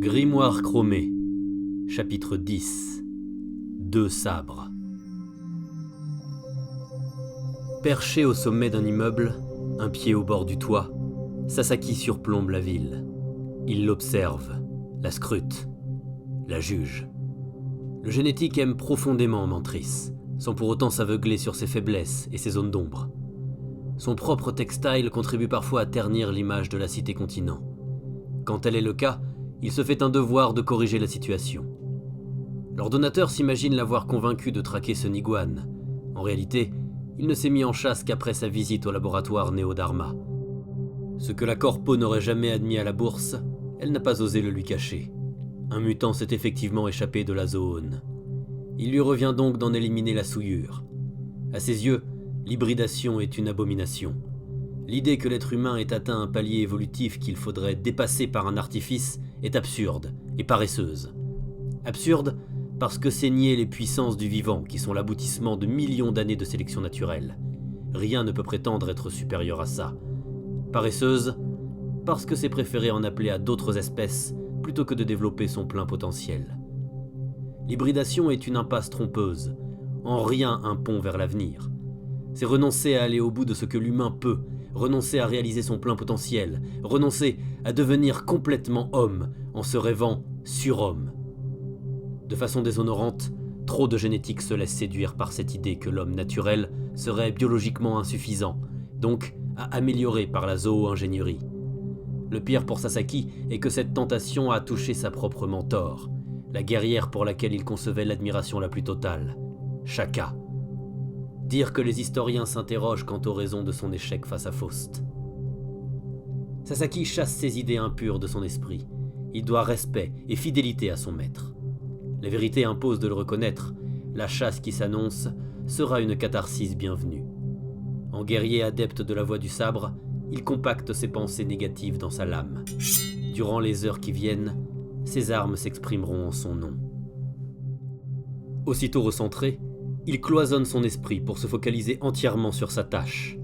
Grimoire chromé, chapitre 10. 2 sabres. Perché au sommet d'un immeuble, un pied au bord du toit, Sasaki surplombe la ville. Il l'observe, la scrute, la juge. Le génétique aime profondément Mantris, sans pour autant s'aveugler sur ses faiblesses et ses zones d'ombre. Son propre textile contribue parfois à ternir l'image de la cité-continent. Quand tel est le cas, il se fait un devoir de corriger la situation. L'ordonnateur s'imagine l'avoir convaincu de traquer ce Niguan. En réalité, il ne s'est mis en chasse qu'après sa visite au laboratoire Néo-Dharma. Ce que la Corpo n'aurait jamais admis à la bourse, elle n'a pas osé le lui cacher. Un mutant s'est effectivement échappé de la zone. Il lui revient donc d'en éliminer la souillure. À ses yeux, l'hybridation est une abomination. L'idée que l'être humain ait atteint un palier évolutif qu'il faudrait dépasser par un artifice est absurde et paresseuse. Absurde parce que c'est nier les puissances du vivant qui sont l'aboutissement de millions d'années de sélection naturelle. Rien ne peut prétendre être supérieur à ça. Paresseuse parce que c'est préférer en appeler à d'autres espèces plutôt que de développer son plein potentiel. L'hybridation est une impasse trompeuse, en rien un pont vers l'avenir. C'est renoncer à aller au bout de ce que l'humain peut, renoncer à réaliser son plein potentiel, renoncer à devenir complètement homme en se rêvant surhomme. De façon déshonorante, trop de génétiques se laissent séduire par cette idée que l'homme naturel serait biologiquement insuffisant, donc à améliorer par la zoo-ingénierie. Le pire pour Sasaki est que cette tentation a touché sa propre mentor, la guerrière pour laquelle il concevait l'admiration la plus totale, Shaka. Dire que les historiens s'interrogent quant aux raisons de son échec face à Faust. Sasaki chasse ses idées impures de son esprit. Il doit respect et fidélité à son maître. La vérité impose de le reconnaître. La chasse qui s'annonce sera une catharsis bienvenue. En guerrier adepte de la voie du sabre, il compacte ses pensées négatives dans sa lame. Durant les heures qui viennent, ses armes s'exprimeront en son nom. Aussitôt recentré, il cloisonne son esprit pour se focaliser entièrement sur sa tâche.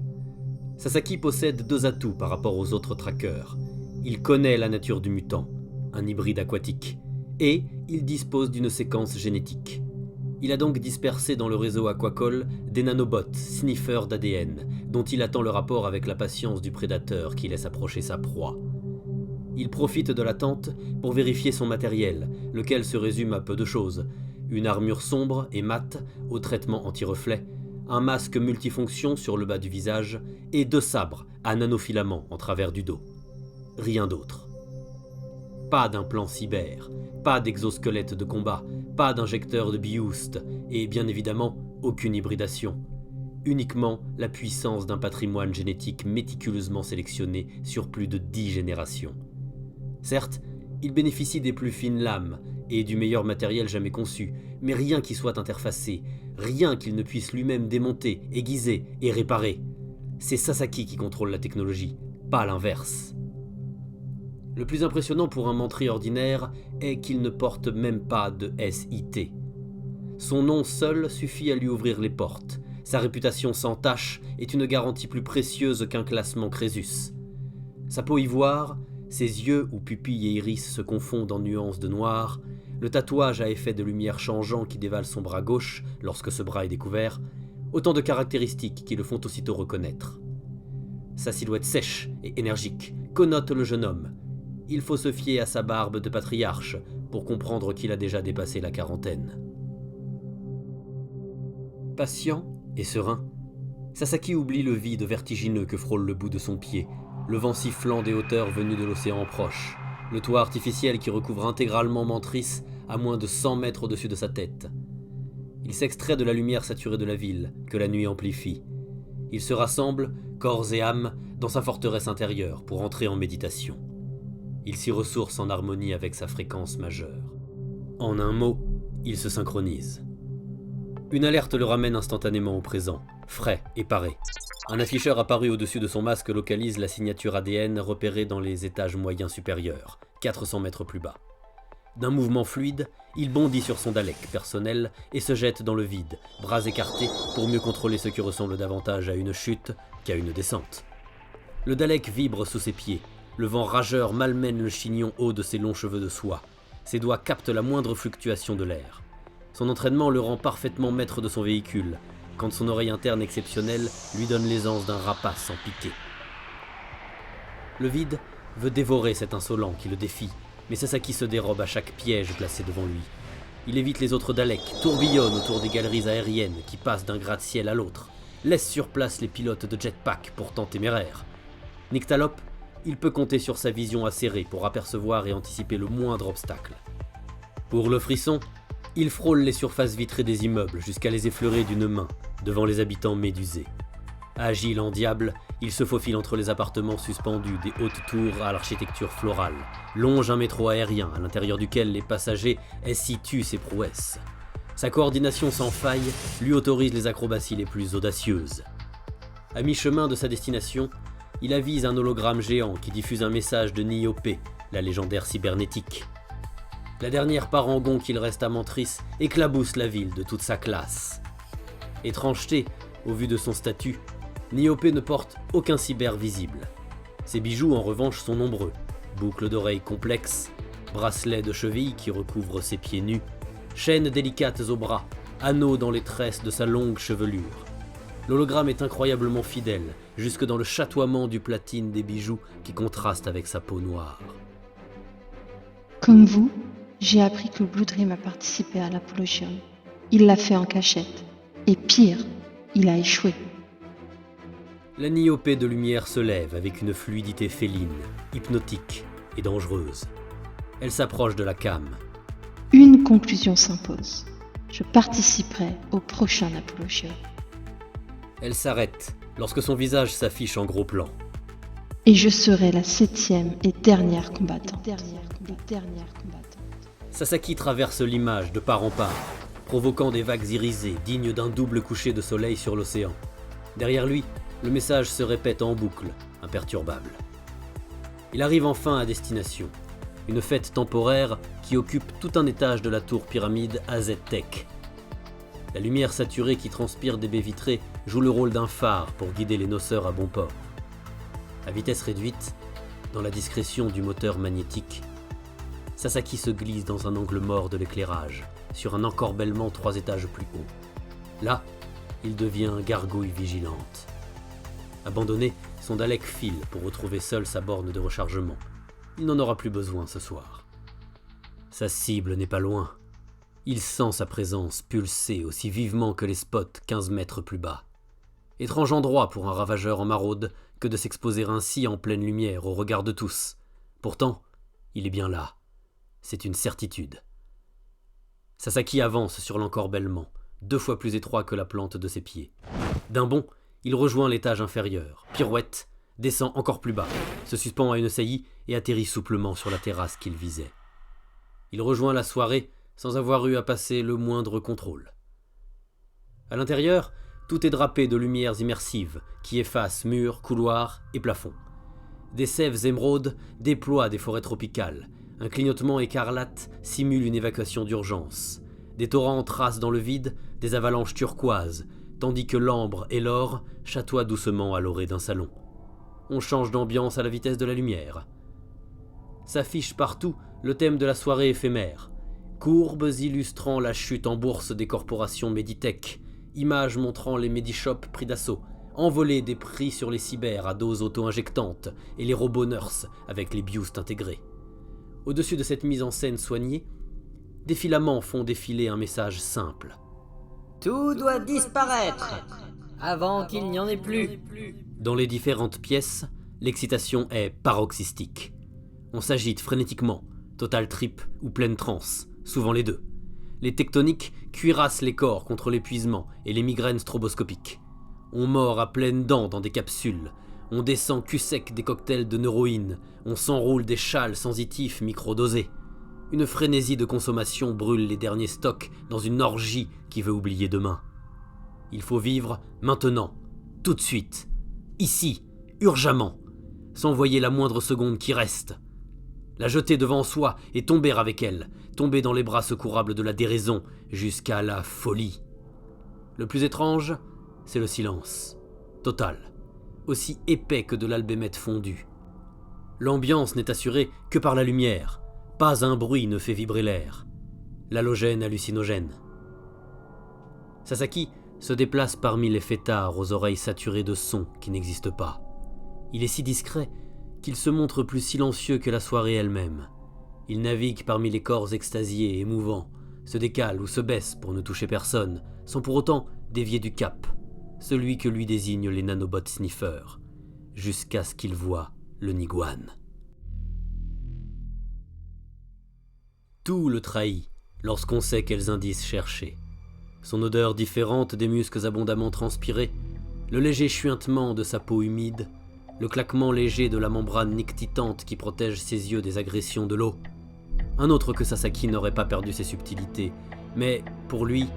Sasaki possède 2 atouts par rapport aux autres trackers. Il connaît la nature du mutant, un hybride aquatique, et il dispose d'une séquence génétique. Il a donc dispersé dans le réseau Aquacol des nanobots, sniffeurs d'ADN, dont il attend le rapport avec la patience du prédateur qui laisse approcher sa proie. Il profite de l'attente pour vérifier son matériel, lequel se résume à peu de choses. Une armure sombre et mate au traitement anti-reflet, un masque multifonction sur le bas du visage et 2 sabres à nanofilaments en travers du dos. Rien d'autre. Pas d'implant cyber, pas d'exosquelette de combat, pas d'injecteur de boost et bien évidemment aucune hybridation. Uniquement la puissance d'un patrimoine génétique méticuleusement sélectionné sur plus de 10 générations. Certes, il bénéficie des plus fines lames et du meilleur matériel jamais conçu, mais rien qui soit interfacé, rien qu'il ne puisse lui-même démonter, aiguiser et réparer. C'est Sasaki qui contrôle la technologie, pas l'inverse. Le plus impressionnant pour un mantri ordinaire est qu'il ne porte même pas de SIT. Son nom seul suffit à lui ouvrir les portes. Sa réputation sans tache est une garantie plus précieuse qu'un classement Crésus. Sa peau ivoire, ses yeux où pupilles et iris se confondent en nuances de noir, le tatouage à effet de lumière changeant qui dévale son bras gauche lorsque ce bras est découvert, autant de caractéristiques qui le font aussitôt reconnaître. Sa silhouette sèche et énergique connote le jeune homme. Il faut se fier à sa barbe de patriarche pour comprendre qu'il a déjà dépassé la quarantaine. Patient et serein, Sasaki oublie le vide vertigineux que frôle le bout de son pied, le vent sifflant des hauteurs venues de l'océan proche, le toit artificiel qui recouvre intégralement Mantris à moins de 100 mètres au-dessus de sa tête. Il s'extrait de la lumière saturée de la ville, que la nuit amplifie. Il se rassemble, corps et âme, dans sa forteresse intérieure pour entrer en méditation. Il s'y ressource en harmonie avec sa fréquence majeure. En un mot, il se synchronise. Une alerte le ramène instantanément au présent, frais et paré. Un afficheur apparu au-dessus de son masque localise la signature ADN repérée dans les étages moyens supérieurs, 400 mètres plus bas. D'un mouvement fluide, il bondit sur son Dalek personnel et se jette dans le vide, bras écartés pour mieux contrôler ce qui ressemble davantage à une chute qu'à une descente. Le Dalek vibre sous ses pieds, le vent rageur malmène le chignon haut de ses longs cheveux de soie. Ses doigts captent la moindre fluctuation de l'air. Son entraînement le rend parfaitement maître de son véhicule, quand son oreille interne exceptionnelle lui donne l'aisance d'un rapace en piqué. Le vide veut dévorer cet insolent qui le défie, mais Sasaki se dérobe à chaque piège placé devant lui. Il évite les autres Daleks, tourbillonne autour des galeries aériennes qui passent d'un gratte-ciel à l'autre, laisse sur place les pilotes de jetpack pourtant téméraires. Nyctalope, il peut compter sur sa vision acérée pour apercevoir et anticiper le moindre obstacle. Pour le frisson, il frôle les surfaces vitrées des immeubles jusqu'à les effleurer d'une main, devant les habitants médusés. Agile en diable, il se faufile entre les appartements suspendus des hautes tours à l'architecture florale, longe un métro aérien à l'intérieur duquel les passagers situent ses prouesses. Sa coordination sans faille lui autorise les acrobaties les plus audacieuses. À mi-chemin de sa destination, il avise un hologramme géant qui diffuse un message de Niopé, la légendaire cybernétique. La dernière parangon qu'il reste à Mantris éclabousse la ville de toute sa classe. Étrangeté, au vu de son statut, Niopé ne porte aucun cyber visible. Ses bijoux en revanche sont nombreux, boucles d'oreilles complexes, bracelets de cheville qui recouvrent ses pieds nus, chaînes délicates aux bras, anneaux dans les tresses de sa longue chevelure. L'hologramme est incroyablement fidèle, jusque dans le chatoiement du platine des bijoux qui contraste avec sa peau noire. Comme vous, j'ai appris que Blue Dream a participé à l'Apollogium. Il l'a fait en cachette. Et pire, il a échoué. La Niopée de lumière se lève avec une fluidité féline, hypnotique et dangereuse. Elle s'approche de la cam. Une conclusion s'impose. Je participerai au prochain Apollogium. Elle s'arrête lorsque son visage s'affiche en gros plan. Et je serai la 7e et dernière combattante. Sasaki traverse l'image de part en part, provoquant des vagues irisées dignes d'un double coucher de soleil sur l'océan. Derrière lui, le message se répète en boucle, imperturbable. Il arrive enfin à destination, une fête temporaire qui occupe tout un étage de la tour pyramide AZ-Tech. La lumière saturée qui transpire des baies vitrées joue le rôle d'un phare pour guider les noceurs à bon port. À vitesse réduite, dans la discrétion du moteur magnétique, Sasaki se glisse dans un angle mort de l'éclairage, sur un encorbellement 3 étages plus haut. Là, il devient gargouille vigilante. Abandonné, son Dalek file pour retrouver seul sa borne de rechargement. Il n'en aura plus besoin ce soir. Sa cible n'est pas loin. Il sent sa présence pulser aussi vivement que les spots 15 mètres plus bas. Étrange endroit pour un ravageur en maraude que de s'exposer ainsi en pleine lumière au regard de tous. Pourtant, il est bien là. C'est une certitude. Sasaki avance sur l'encorbellement, 2 fois plus étroit que la plante de ses pieds. D'un bond, il rejoint l'étage inférieur, pirouette, descend encore plus bas, se suspend à une saillie et atterrit souplement sur la terrasse qu'il visait. Il rejoint la soirée sans avoir eu à passer le moindre contrôle. À l'intérieur, tout est drapé de lumières immersives qui effacent murs, couloirs et plafonds. Des sèves émeraudes déploient des forêts tropicales. Un clignotement écarlate simule une évacuation d'urgence. Des torrents tracent dans le vide des avalanches turquoises, tandis que l'ambre et l'or chatoient doucement à l'orée d'un salon. On change d'ambiance à la vitesse de la lumière. S'affiche partout le thème de la soirée éphémère. Courbes illustrant la chute en bourse des corporations Meditech, images montrant les Medishops pris d'assaut, envolées des prix sur les cyber à doses auto-injectantes et les robots nurses avec les biustes intégrés. Au-dessus de cette mise en scène soignée, des filaments font défiler un message simple. Tout doit disparaître avant qu'il n'y en ait plus. Dans les différentes pièces, l'excitation est paroxystique. On s'agite frénétiquement, total trip ou pleine transe, souvent les deux. Les tectoniques cuirassent les corps contre l'épuisement et les migraines stroboscopiques. On mord à pleines dents dans des capsules. On descend cul sec des cocktails de neuroïne. On s'enroule des châles sensitifs microdosés. Une frénésie de consommation brûle les derniers stocks dans une orgie qui veut oublier demain. Il faut vivre maintenant, tout de suite, ici, urgemment, sans voyer la moindre seconde qui reste. La jeter devant soi et tomber avec elle, tomber dans les bras secourables de la déraison jusqu'à la folie. Le plus étrange, c'est le silence, total, aussi épais que de l'albémètre fondu. L'ambiance n'est assurée que par la lumière. Pas un bruit ne fait vibrer l'air. L'halogène hallucinogène. Sasaki se déplace parmi les fêtards aux oreilles saturées de sons qui n'existent pas. Il est si discret qu'il se montre plus silencieux que la soirée elle-même. Il navigue parmi les corps extasiés et mouvants, se décale ou se baisse pour ne toucher personne, sans pour autant dévier du cap, celui que lui désignent les nanobots sniffers, jusqu'à ce qu'il voie le Niguan. Tout le trahit lorsqu'on sait quels indices chercher. Son odeur différente des muscles abondamment transpirés, le léger chuintement de sa peau humide, le claquement léger de la membrane nictitante qui protège ses yeux des agressions de l'eau. Un autre que Sasaki n'aurait pas perdu ses subtilités, mais pour lui,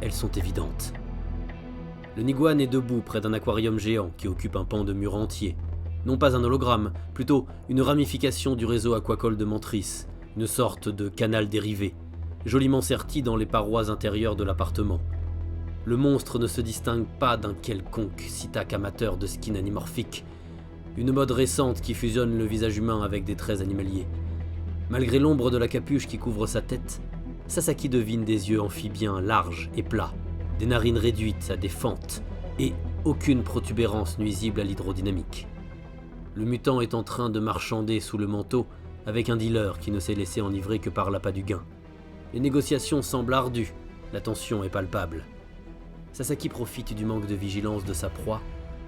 elles sont évidentes. Le Niguan est debout près d'un aquarium géant qui occupe un pan de mur entier. Non pas un hologramme, plutôt une ramification du réseau aquacole de Mantris, une sorte de canal dérivé, joliment serti dans les parois intérieures de l'appartement. Le monstre ne se distingue pas d'un quelconque sitac amateur de skin anamorphique, une mode récente qui fusionne le visage humain avec des traits animaliers. Malgré l'ombre de la capuche qui couvre sa tête, Sasaki devine des yeux amphibiens larges et plats, des narines réduites à des fentes, et aucune protubérance nuisible à l'hydrodynamique. Le mutant est en train de marchander sous le manteau avec un dealer qui ne s'est laissé enivrer que par l'appât du gain. Les négociations semblent ardues, la tension est palpable. Sasaki profite du manque de vigilance de sa proie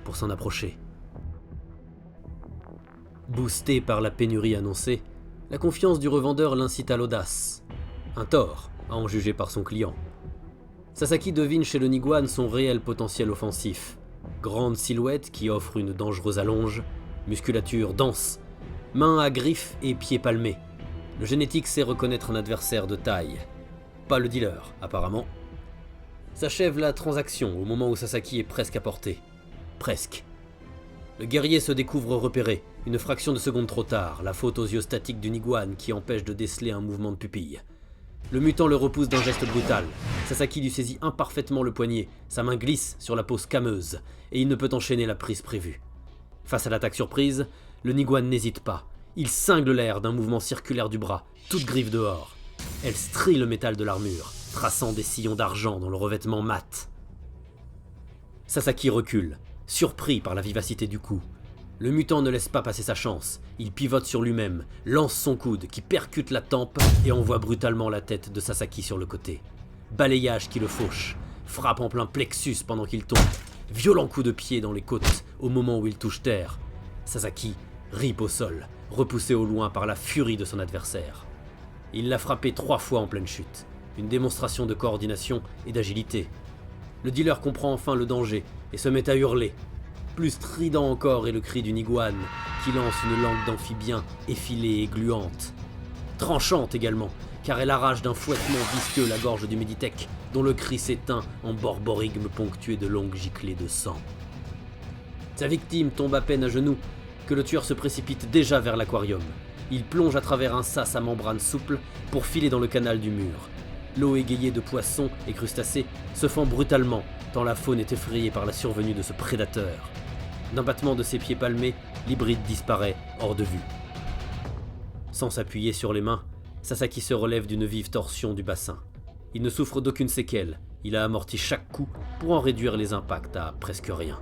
pour s'en approcher. Boosté par la pénurie annoncée, la confiance du revendeur l'incite à l'audace. Un tort, à en juger par son client. Sasaki devine chez le Niguan son réel potentiel offensif. Grande silhouette qui offre une dangereuse allonge, musculature dense, mains à griffes et pieds palmés. Le génétique sait reconnaître un adversaire de taille. Pas le dealer, apparemment. S'achève la transaction au moment où Sasaki est presque à portée. Presque. Le guerrier se découvre repéré, une fraction de seconde trop tard, la faute aux yeux statiques du Niguan qui empêche de déceler un mouvement de pupille. Le mutant le repousse d'un geste brutal. Sasaki lui saisit imparfaitement le poignet, sa main glisse sur la peau squameuse, et il ne peut enchaîner la prise prévue. Face à l'attaque surprise, le Niguan n'hésite pas. Il cingle l'air d'un mouvement circulaire du bras, toute griffe dehors. Elle strie le métal de l'armure, traçant des sillons d'argent dans le revêtement mat. Sasaki recule, surpris par la vivacité du coup. Le mutant ne laisse pas passer sa chance. Il pivote sur lui-même, lance son coude qui percute la tempe et envoie brutalement la tête de Sasaki sur le côté. Balayage qui le fauche, frappe en plein plexus pendant qu'il tombe. Violent coup de pied dans les côtes au moment où il touche terre. Sasaki ripe au sol, repoussé au loin par la furie de son adversaire. Il l'a frappé 3 fois en pleine chute, une démonstration de coordination et d'agilité. Le dealer comprend enfin le danger et se met à hurler. Plus strident encore est le cri du Niguan, qui lance une langue d'amphibien effilée et gluante. Tranchante également, car elle arrache d'un fouettement visqueux la gorge du Méditech, dont le cri s'éteint en borborigme ponctué de longues giclées de sang. Sa victime tombe à peine à genoux, que le tueur se précipite déjà vers l'aquarium. Il plonge à travers un sas à membrane souple pour filer dans le canal du mur. L'eau égayée de poissons et crustacés se fend brutalement, tant la faune est effrayée par la survenue de ce prédateur. D'un battement de ses pieds palmés, l'hybride disparaît, hors de vue. Sans s'appuyer sur les mains, Sasaki se relève d'une vive torsion du bassin. Il ne souffre d'aucune séquelle, il a amorti chaque coup pour en réduire les impacts à presque rien.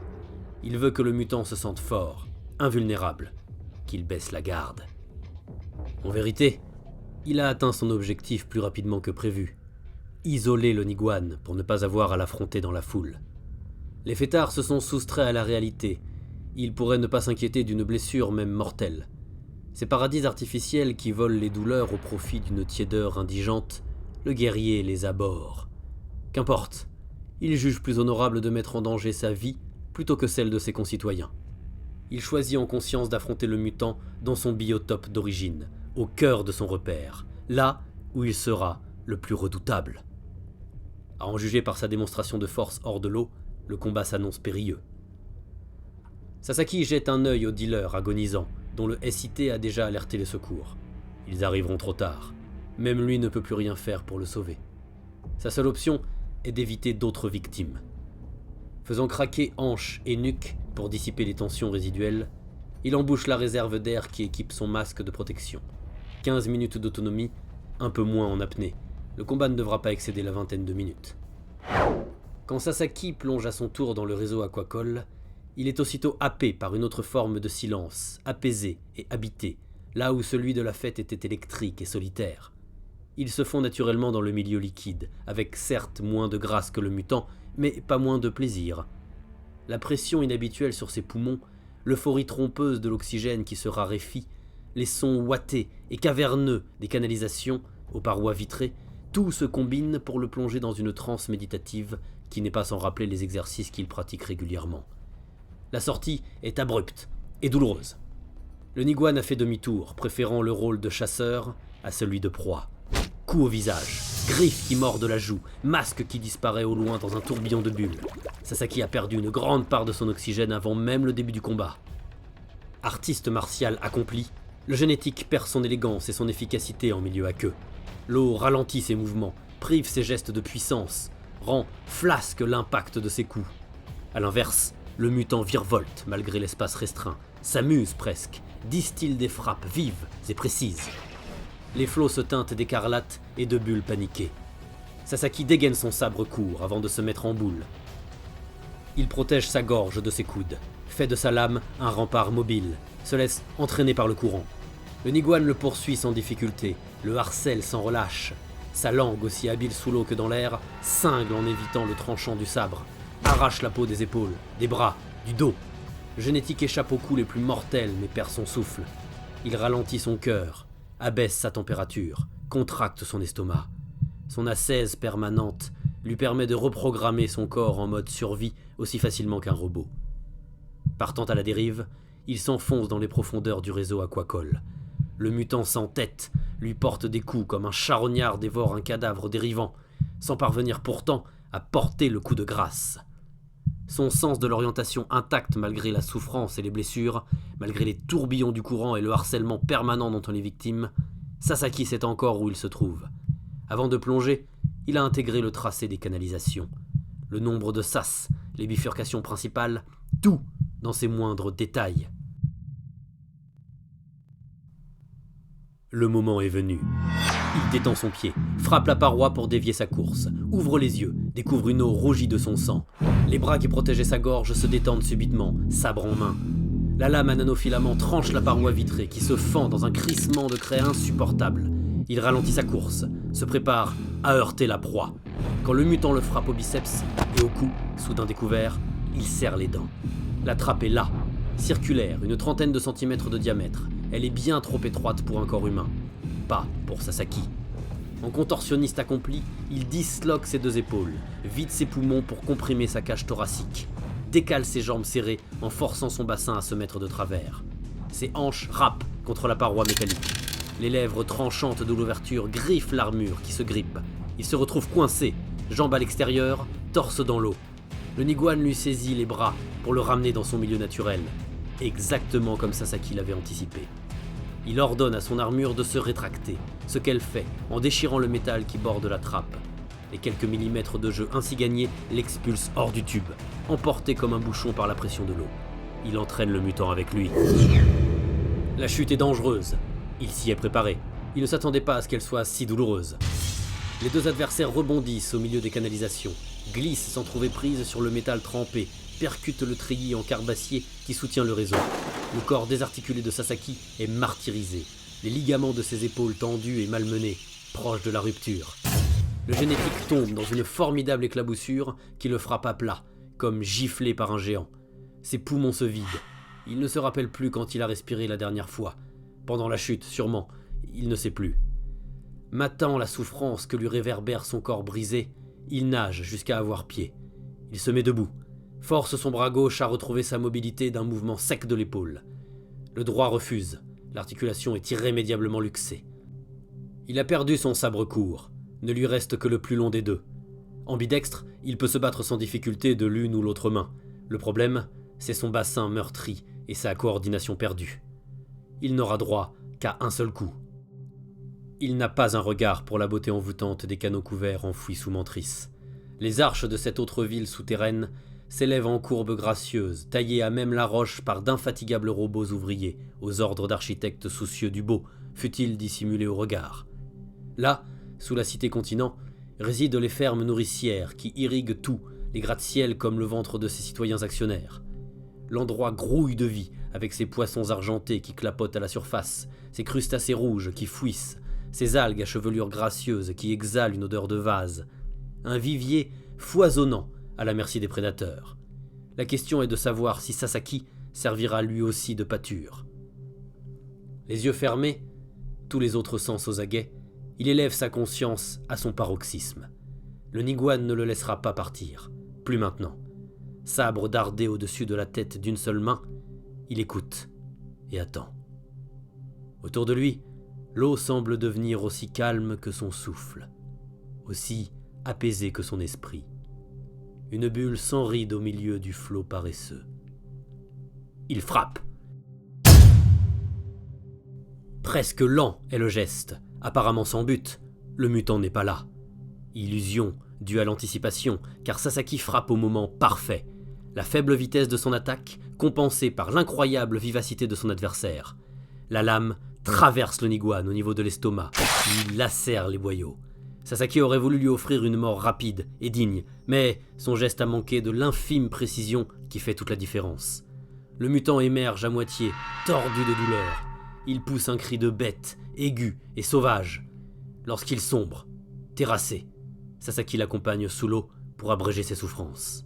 Il veut que le mutant se sente fort, invulnérable, qu'il baisse la garde. En vérité, il a atteint son objectif plus rapidement que prévu. Isoler le Niguan pour ne pas avoir à l'affronter dans la foule. Les fêtards se sont soustraits à la réalité. Ils pourraient ne pas s'inquiéter d'une blessure même mortelle. Ces paradis artificiels qui volent les douleurs au profit d'une tiédeur indigente, le guerrier les abhorre. Qu'importe, il juge plus honorable de mettre en danger sa vie plutôt que celle de ses concitoyens. Il choisit en conscience d'affronter le mutant dans son biotope d'origine, au cœur de son repère, là où il sera le plus redoutable. À en juger par sa démonstration de force hors de l'eau, le combat s'annonce périlleux. Sasaki jette un œil au dealer agonisant, dont le SIT a déjà alerté les secours. Ils arriveront trop tard. Même lui ne peut plus rien faire pour le sauver. Sa seule option est d'éviter d'autres victimes. Faisant craquer hanches et nuque pour dissiper les tensions résiduelles, Il embouche la réserve d'air qui équipe son masque de protection. 15 minutes d'autonomie, un peu moins en apnée. Le combat ne devra pas excéder la vingtaine de minutes. Quand Sasaki plonge à son tour dans le réseau aquacole, il est aussitôt happé par une autre forme de silence, apaisé et habité, là où celui de la fête était électrique et solitaire. Il se fond naturellement dans le milieu liquide, avec certes moins de grâce que le mutant, mais pas moins de plaisir. La pression inhabituelle sur ses poumons, l'euphorie trompeuse de l'oxygène qui se raréfie, les sons ouatés et caverneux des canalisations aux parois vitrées, tout se combine pour le plonger dans une transe méditative qui n'est pas sans rappeler les exercices qu'il pratique régulièrement. La sortie est abrupte et douloureuse. Le Niguan a fait demi-tour, préférant le rôle de chasseur à celui de proie. Coup au visage, griffes qui mordent la joue, masque qui disparaît au loin dans un tourbillon de bulles. Sasaki a perdu une grande part de son oxygène avant même le début du combat. Artiste martial accompli, le génétique perd son élégance et son efficacité en milieu aqueux. L'eau ralentit ses mouvements, prive ses gestes de puissance, rend flasque l'impact de ses coups. A l'inverse, le mutant virevolte malgré l'espace restreint, s'amuse presque, distille des frappes vives et précises. Les flots se teintent d'écarlate et de bulles paniquées. Sasaki dégaine son sabre court avant de se mettre en boule. Il protège sa gorge de ses coudes, fait de sa lame un rempart mobile, se laisse entraîner par le courant. Le Niguan le poursuit sans difficulté, le harcèle sans relâche. Sa langue, aussi habile sous l'eau que dans l'air, cingle en évitant le tranchant du sabre, arrache la peau des épaules, des bras, du dos. Le génétique échappe aux coups les plus mortels mais perd son souffle. Il ralentit son cœur, abaisse sa température, contracte son estomac. Son ascèse permanente lui permet de reprogrammer son corps en mode survie aussi facilement qu'un robot. Partant à la dérive, il s'enfonce dans les profondeurs du réseau aquacole. Le mutant sans tête lui porte des coups comme un charognard dévore un cadavre dérivant, sans parvenir pourtant à porter le coup de grâce. Son sens de l'orientation intact malgré la souffrance et les blessures, malgré les tourbillons du courant et le harcèlement permanent dont on est victime, Sasaki sait encore où il se trouve. Avant de plonger, il a intégré le tracé des canalisations. Le nombre de sas, les bifurcations principales, tout dans ses moindres détails. Le moment est venu. Il détend son pied, frappe la paroi pour dévier sa course, ouvre les yeux, découvre une eau rougie de son sang. Les bras qui protégeaient sa gorge se détendent subitement, sabre en main. La lame à nanofilament tranche la paroi vitrée qui se fend dans un crissement de craie insupportable. Il ralentit sa course, se prépare à heurter la proie. Quand le mutant le frappe au biceps et au cou, soudain découvert, il serre les dents. La trappe est là, circulaire, une trentaine de centimètres de diamètre. Elle est bien trop étroite pour un corps humain. Pas pour Sasaki. En contorsionniste accompli, il disloque ses deux épaules, vide ses poumons pour comprimer sa cage thoracique, décale ses jambes serrées en forçant son bassin à se mettre de travers. Ses hanches râpent contre la paroi métallique. Les lèvres tranchantes de l'ouverture griffent l'armure qui se grippe. Il se retrouve coincé, jambes à l'extérieur, torse dans l'eau. Le Niguan lui saisit les bras pour le ramener dans son milieu naturel, exactement comme Sasaki l'avait anticipé. Il ordonne à son armure de se rétracter, ce qu'elle fait en déchirant le métal qui borde la trappe. Les quelques millimètres de jeu ainsi gagnés l'expulsent hors du tube, emporté comme un bouchon par la pression de l'eau. Il entraîne le mutant avec lui. La chute est dangereuse. Il s'y est préparé. Il ne s'attendait pas à ce qu'elle soit si douloureuse. Les deux adversaires rebondissent au milieu des canalisations, glissent sans trouver prise sur le métal trempé, percutent le treillis en carbassier qui soutient le réseau. Le corps désarticulé de Sasaki est martyrisé, les ligaments de ses épaules tendus et malmenés, proches de la rupture. Le génétique tombe dans une formidable éclaboussure qui le frappe à plat, comme giflé par un géant. Ses poumons se vident. Il ne se rappelle plus quand il a respiré la dernière fois. Pendant la chute, sûrement, il ne sait plus. Matant la souffrance que lui réverbère son corps brisé, il nage jusqu'à avoir pied. Il se met debout, force son bras gauche à retrouver sa mobilité d'un mouvement sec de l'épaule. Le droit refuse, l'articulation est irrémédiablement luxée. Il a perdu son sabre court, ne lui reste que le plus long des deux. Ambidextre, il peut se battre sans difficulté de l'une ou l'autre main. Le problème, c'est son bassin meurtri et sa coordination perdue. Il n'aura droit qu'à un seul coup. Il n'a pas un regard pour la beauté envoûtante des canaux couverts enfouis sous Mantris. Les arches de cette autre ville souterraine s'élève en courbe gracieuse, taillée à même la roche par d'infatigables robots ouvriers, aux ordres d'architectes soucieux du beau, fut-il dissimulé au regard. Là, sous la cité-continent, résident les fermes nourricières qui irriguent tout, les gratte-ciel comme le ventre de ses citoyens actionnaires. L'endroit grouille de vie, avec ses poissons argentés qui clapotent à la surface, ses crustacés rouges qui fouissent, ses algues à chevelure gracieuse qui exhalent une odeur de vase. Un vivier foisonnant à la merci des prédateurs. La question est de savoir si Sasaki servira lui aussi de pâture. Les yeux fermés, tous les autres sens aux aguets, il élève sa conscience à son paroxysme. Le Niguan ne le laissera pas partir, plus maintenant. Sabre dardé au-dessus de la tête d'une seule main, il écoute et attend. Autour de lui, l'eau semble devenir aussi calme que son souffle, aussi apaisée que son esprit. Une bulle sans ride au milieu du flot paresseux. Il frappe. Presque lent est le geste, apparemment sans but. Le mutant n'est pas là. Illusion due à l'anticipation, car Sasaki frappe au moment parfait. La faible vitesse de son attaque, compensée par l'incroyable vivacité de son adversaire. La lame traverse le Niguan au niveau de l'estomac, il lacère les boyaux. Sasaki aurait voulu lui offrir une mort rapide et digne, mais son geste a manqué de l'infime précision qui fait toute la différence. Le mutant émerge à moitié, tordu de douleur. Il pousse un cri de bête, aigu et sauvage. Lorsqu'il sombre, terrassé, Sasaki l'accompagne sous l'eau pour abréger ses souffrances.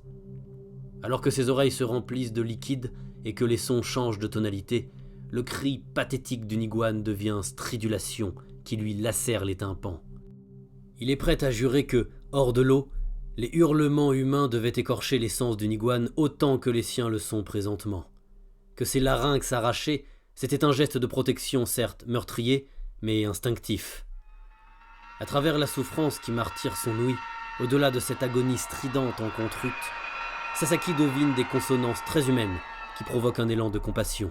Alors que ses oreilles se remplissent de liquide et que les sons changent de tonalité, le cri pathétique du Niguan devient stridulation qui lui lacère les tympans. Il est prêt à jurer que, hors de l'eau, les hurlements humains devaient écorcher les sens du Niguan autant que les siens le sont présentement. Que ses larynx arrachés, c'était un geste de protection certes meurtrier, mais instinctif. À travers la souffrance qui martyre son ouïe, au-delà de cette agonie stridente en contrute, Sasaki devine des consonances très humaines qui provoquent un élan de compassion.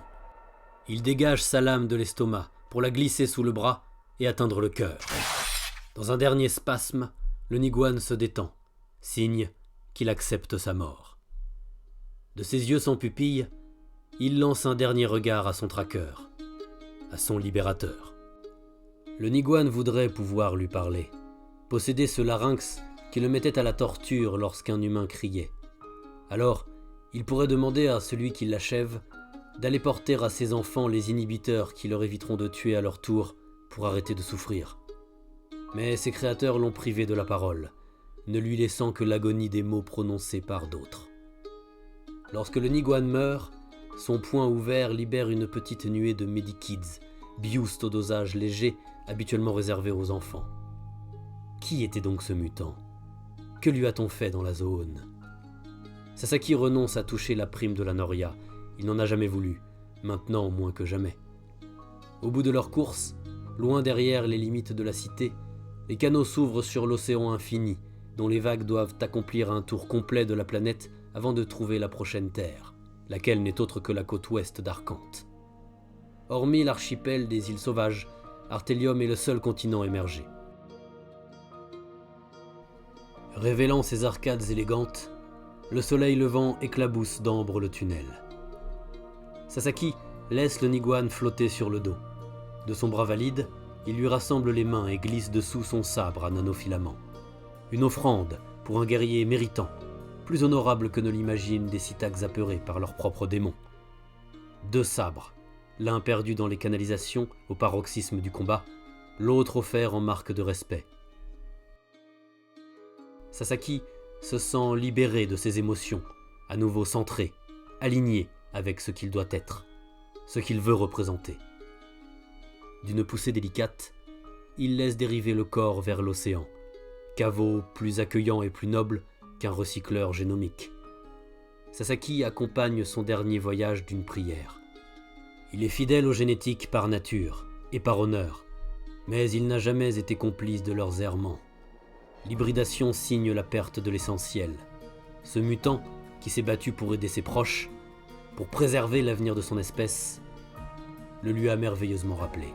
Il dégage sa lame de l'estomac pour la glisser sous le bras et atteindre le cœur. Dans un dernier spasme, le Niguan se détend, signe qu'il accepte sa mort. De ses yeux sans pupille, il lance un dernier regard à son traqueur, à son libérateur. Le Niguan voudrait pouvoir lui parler, posséder ce larynx qui le mettait à la torture lorsqu'un humain criait. Alors, il pourrait demander à celui qui l'achève d'aller porter à ses enfants les inhibiteurs qui leur éviteront de tuer à leur tour pour arrêter de souffrir. Mais ses créateurs l'ont privé de la parole, ne lui laissant que l'agonie des mots prononcés par d'autres. Lorsque le Niguan meurt, son poing ouvert libère une petite nuée de Medikids, Boost au dosage léger habituellement réservé aux enfants. Qui était donc ce mutant? Que lui a-t-on fait dans la zone? Sasaki renonce à toucher la prime de la Noria. Il n'en a jamais voulu, maintenant moins que jamais. Au bout de leur course, loin derrière les limites de la cité, les canaux s'ouvrent sur l'océan infini, dont les vagues doivent accomplir un tour complet de la planète avant de trouver la prochaine terre, laquelle n'est autre que la côte ouest d'Arcante. Hormis l'archipel des îles sauvages, Artelium est le seul continent émergé. Révélant ses arcades élégantes, le soleil levant éclabousse d'ambre le tunnel. Sasaki laisse le Niguan flotter sur le dos. De son bras valide, il lui rassemble les mains et glisse dessous son sabre à nanofilament. Une offrande pour un guerrier méritant, plus honorable que ne l'imaginent des Sitacs apeurés par leurs propres démons. 2 sabres, l'un perdu dans les canalisations au paroxysme du combat, l'autre offert en marque de respect. Sasaki se sent libéré de ses émotions, à nouveau centré, aligné avec ce qu'il doit être, ce qu'il veut représenter. D'une poussée délicate, il laisse dériver le corps vers l'océan, caveau plus accueillant et plus noble qu'un recycleur génomique. Sasaki accompagne son dernier voyage d'une prière. Il est fidèle aux génétiques par nature et par honneur, mais il n'a jamais été complice de leurs errements. L'hybridation signe la perte de l'essentiel. Ce mutant, qui s'est battu pour aider ses proches, pour préserver l'avenir de son espèce, le lui a merveilleusement rappelé.